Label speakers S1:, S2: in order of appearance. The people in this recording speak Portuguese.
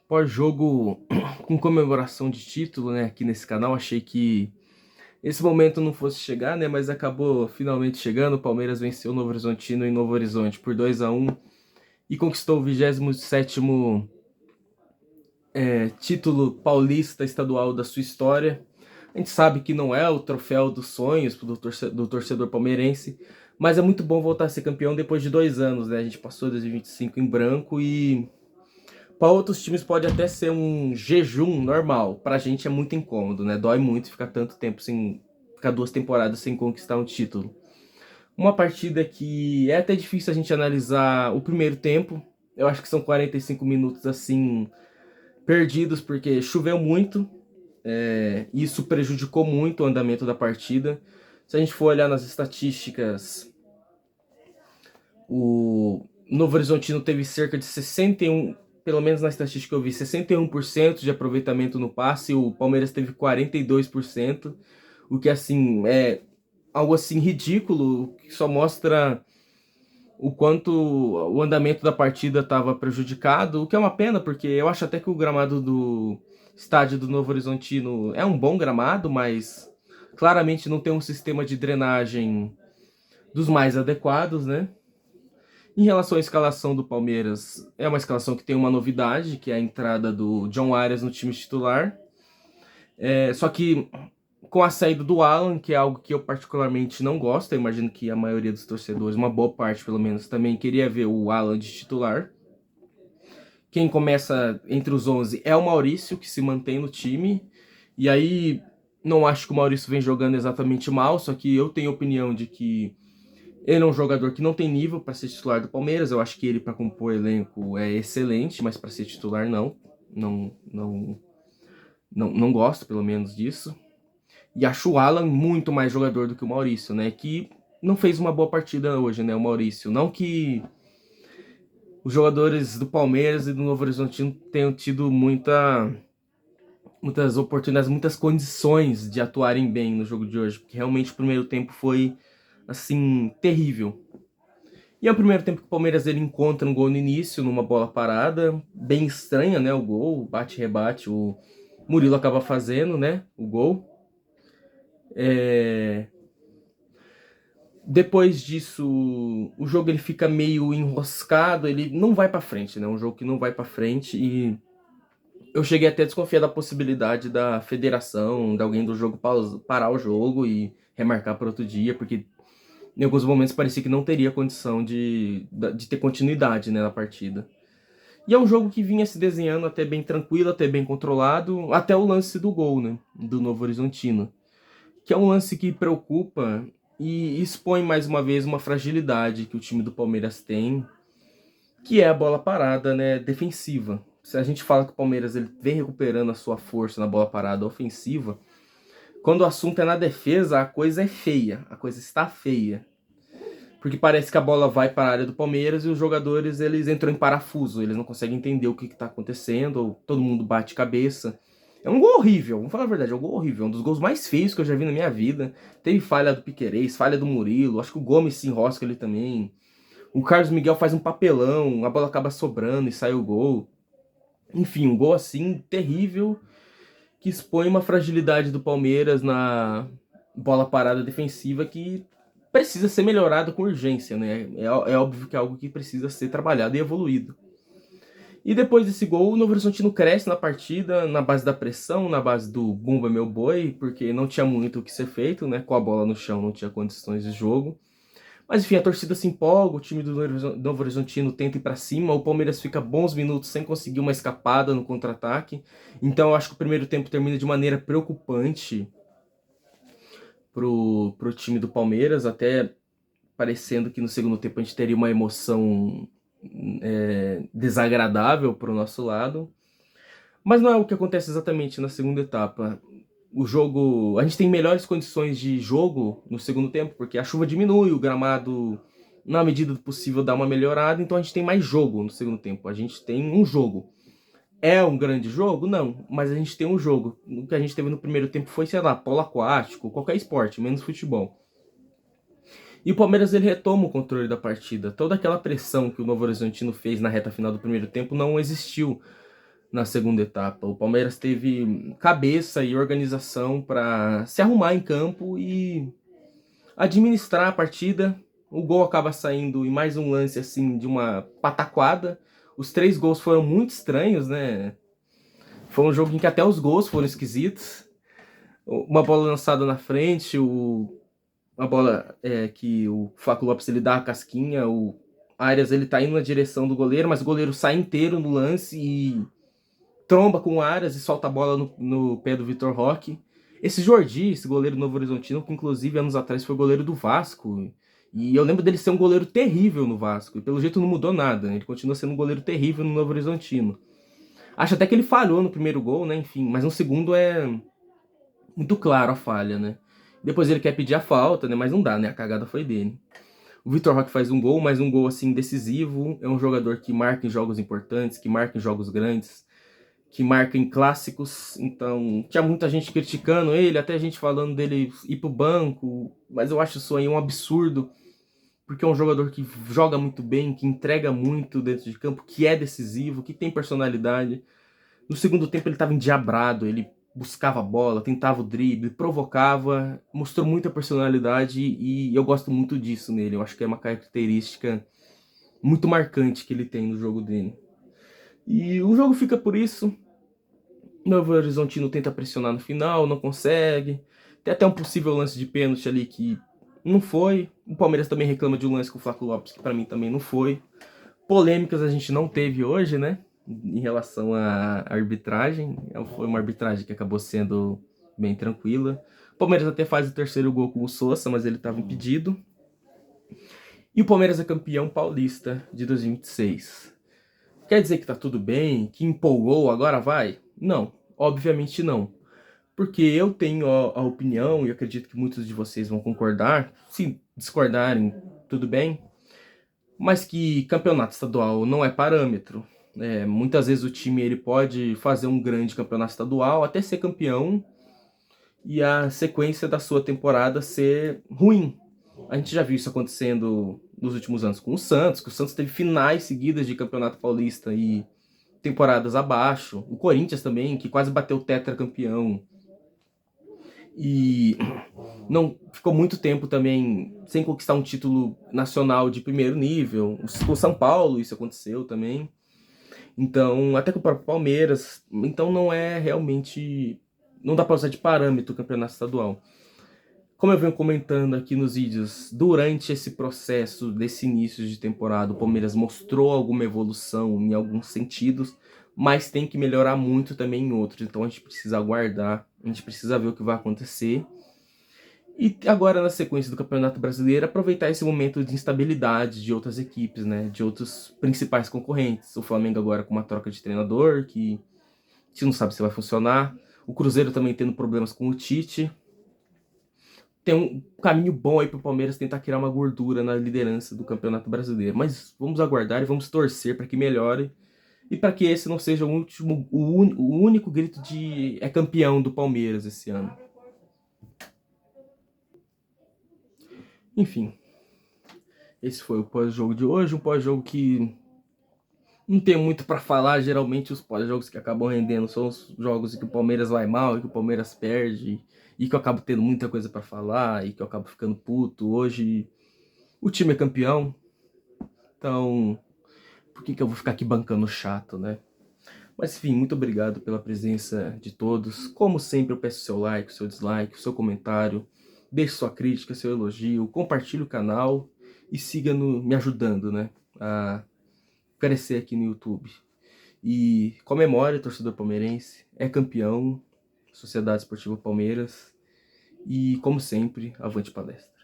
S1: Pós-jogo com comemoração de título, né, aqui nesse canal. Achei que esse momento não fosse chegar, né, mas acabou finalmente chegando. O Palmeiras venceu o Novo Horizontino em Novo Horizonte por 2-1 e conquistou o 27º título paulista estadual da sua história. A gente sabe que não é o troféu dos sonhos do torcedor palmeirense, mas é muito bom voltar a ser campeão depois de 2 anos, né? A gente passou 2025 em branco e para outros times pode até ser um jejum normal. Pra gente é muito incômodo, né? Dói muito ficar tanto tempo sem... Ficar 2 temporadas sem conquistar um título. Uma partida que é até difícil a gente analisar o primeiro tempo. Eu acho que são 45 minutos, assim, perdidos, porque choveu muito. Isso prejudicou muito o andamento da partida. Se a gente for olhar nas estatísticas, o Novo Horizontino teve cerca de 61, pelo menos na estatística que eu vi, 61% de aproveitamento no passe, e o Palmeiras teve 42%, o que assim é algo assim ridículo, que só mostra o quanto o andamento da partida estava prejudicado, o que é uma pena, porque eu acho até que o gramado do estádio do Novo Horizontino é um bom gramado, mas claramente não tem um sistema de drenagem dos mais adequados, né? Em relação à escalação do Palmeiras, é uma escalação que tem uma novidade, que é a entrada do John Arias no time titular. Só que com a saída do Alan, que é algo que eu particularmente não gosto, eu imagino que a maioria dos torcedores, uma boa parte pelo menos, também queria ver o Alan de titular. Quem começa entre os 11 é o Maurício, que se mantém no time. E aí, não acho que o Maurício vem jogando exatamente mal, só que eu tenho a opinião de que ele é um jogador que não tem nível para ser titular do Palmeiras. Eu acho que ele, para compor elenco, é excelente, mas para ser titular, não. Não gosto, pelo menos, disso. E acho o Alan muito mais jogador do que o Maurício, né? Que não fez uma boa partida hoje, né? O Maurício. Não que os jogadores do Palmeiras e do Novo Horizontino tenham tido muitas oportunidades, muitas condições de atuarem bem no jogo de hoje, porque realmente o primeiro tempo foi, assim, terrível. E é o primeiro tempo que o Palmeiras ele encontra um gol no início, numa bola parada, bem estranha, né? O gol, bate-rebate, o Murilo acaba fazendo, né? O gol. Depois disso, o jogo ele fica meio enroscado, ele não vai pra frente, né? Um jogo que não vai pra frente e eu cheguei até a desconfiar da possibilidade da federação, de alguém do jogo parar o jogo e remarcar para outro dia, porque em alguns momentos parecia que não teria condição de ter continuidade, né, na partida. E é um jogo que vinha se desenhando até bem tranquilo, até bem controlado, até o lance do gol, né, do Novo Horizontino, que é um lance que preocupa e expõe mais uma vez uma fragilidade que o time do Palmeiras tem, que é a bola parada, né, defensiva. Se a gente fala que o Palmeiras ele vem recuperando a sua força na bola parada ofensiva, quando o assunto é na defesa, a coisa é feia, a coisa está feia. Porque parece que a bola vai para a área do Palmeiras e os jogadores eles entram em parafuso, eles não conseguem entender o que está acontecendo, ou todo mundo bate cabeça. É um gol horrível, vamos falar a verdade, é um gol horrível, um dos gols mais feios que eu já vi na minha vida. Teve falha do Piquerez, falha do Murilo, acho que o Gomes se enrosca ali também. O Carlos Miguel faz um papelão, a bola acaba sobrando e sai o gol. Enfim, um gol assim terrível que expõe uma fragilidade do Palmeiras na bola parada defensiva que precisa ser melhorada com urgência, né? É óbvio que é algo que precisa ser trabalhado e evoluído. E depois desse gol, o Novo Horizontino cresce na partida, na base da pressão, na base do Bumba meu boi, porque não tinha muito o que ser feito, né? Com a bola no chão não tinha condições de jogo. Mas enfim, a torcida se empolga, o time do Novo Horizontino tenta ir pra cima, o Palmeiras fica bons minutos sem conseguir uma escapada no contra-ataque. Então eu acho que o primeiro tempo termina de maneira preocupante pro time do Palmeiras, até parecendo que no segundo tempo a gente teria uma emoção desagradável pro nosso lado. Mas não é o que acontece exatamente na segunda etapa. O jogo. A gente tem melhores condições de jogo no segundo tempo, porque a chuva diminui, o gramado, na medida do possível, dá uma melhorada, então a gente tem mais jogo no segundo tempo. A gente tem um jogo. É um grande jogo? Não, mas a gente tem um jogo. O que a gente teve no primeiro tempo foi, sei lá, polo aquático, qualquer esporte, menos futebol. E o Palmeiras ele retoma o controle da partida. Toda aquela pressão que o Novo Horizontino fez na reta final do primeiro tempo não existiu. na segunda etapa. O Palmeiras teve cabeça e organização para se arrumar em campo e administrar a partida. O gol acaba saindo em mais um lance assim de uma pataquada. Os 3 gols foram muito estranhos, né? Foi um jogo em que até os gols foram esquisitos. Uma bola lançada na frente, uma bola que o Flaco Lopes ele dá a casquinha, o Arias ele tá indo na direção do goleiro, mas o goleiro sai inteiro no lance e tromba com o Arias e solta a bola no pé do Vitor Roque. Esse Jordi, esse goleiro Novo Horizontino, que inclusive anos atrás foi goleiro do Vasco, e eu lembro dele ser um goleiro terrível no Vasco, e pelo jeito não mudou nada, né? Ele continua sendo um goleiro terrível no Novo Horizontino. Acho até que ele falhou no primeiro gol, né? Enfim, mas no segundo é muito claro a falha, né? Depois ele quer pedir a falta, né? Mas não dá, né? A cagada foi dele. O Vitor Roque faz um gol, mas um gol assim decisivo. É um jogador que marca em jogos importantes, que marca em jogos grandes, que marca em clássicos. Então, tinha muita gente criticando ele, até gente falando dele ir pro banco, mas eu acho isso aí um absurdo, porque é um jogador que joga muito bem, que entrega muito dentro de campo, que é decisivo, que tem personalidade. No segundo tempo ele estava endiabrado, ele buscava a bola, tentava o drible, provocava, mostrou muita personalidade e eu gosto muito disso nele. Eu acho que é uma característica muito marcante que ele tem no jogo dele. E o jogo fica por isso. O Novo Horizontino tenta pressionar no final, não consegue. Tem até um possível lance de pênalti ali que não foi. O Palmeiras também reclama de um lance com o Flaco Lopes, que pra mim também não foi. Polêmicas a gente não teve hoje, né? Em relação à arbitragem. Foi uma arbitragem que acabou sendo bem tranquila. O Palmeiras até faz o terceiro gol com o Sousa, mas ele estava impedido. E o Palmeiras é campeão paulista de 2026. Quer dizer que tá tudo bem? Que empolgou, agora vai? Não, obviamente não. Porque eu tenho a opinião, e acredito que muitos de vocês vão concordar. Se discordarem, tudo bem. Mas que campeonato estadual não é parâmetro. Muitas vezes o time ele pode fazer um grande campeonato estadual, até ser campeão, e a sequência da sua temporada ser ruim. A gente já viu isso acontecendo nos últimos anos com o Santos, que o Santos teve finais seguidas de campeonato paulista e temporadas abaixo. O Corinthians também, que quase bateu o tetracampeão. E não ficou muito tempo também sem conquistar um título nacional de primeiro nível. Com o São Paulo isso aconteceu também. Então, até com o próprio Palmeiras. Então não é realmente... Não dá pra usar de parâmetro o campeonato estadual. Como eu venho comentando aqui nos vídeos, durante esse processo desse início de temporada, o Palmeiras mostrou alguma evolução em alguns sentidos, mas tem que melhorar muito também em outros. Então a gente precisa aguardar, a gente precisa ver o que vai acontecer. E agora, na sequência do Campeonato Brasileiro, aproveitar esse momento de instabilidade de outras equipes, né? De outros principais concorrentes. O Flamengo agora com uma troca de treinador, que a gente não sabe se vai funcionar. O Cruzeiro também tendo problemas com o Tite. Tem um caminho bom aí pro Palmeiras tentar criar uma gordura na liderança do Campeonato Brasileiro. Mas vamos aguardar e vamos torcer para que melhore. E para que esse não seja o único grito de é campeão do Palmeiras esse ano. Enfim, esse foi o pós-jogo de hoje, um pós-jogo que não tem muito para falar. Geralmente os pós-jogos que acabam rendendo são os jogos em que o Palmeiras vai mal, e que o Palmeiras perde, e que eu acabo tendo muita coisa para falar, e que eu acabo ficando puto. Hoje o time é campeão, então por que eu vou ficar aqui bancando chato, né? Mas enfim, muito obrigado pela presença de todos. Como sempre, eu peço seu like, seu dislike, seu comentário. Deixe sua crítica, seu elogio, compartilhe o canal e siga me ajudando, né, a crescer aqui no YouTube. E comemore, torcedor palmeirense, é campeão, Sociedade Esportiva Palmeiras. E como sempre, avante palestra.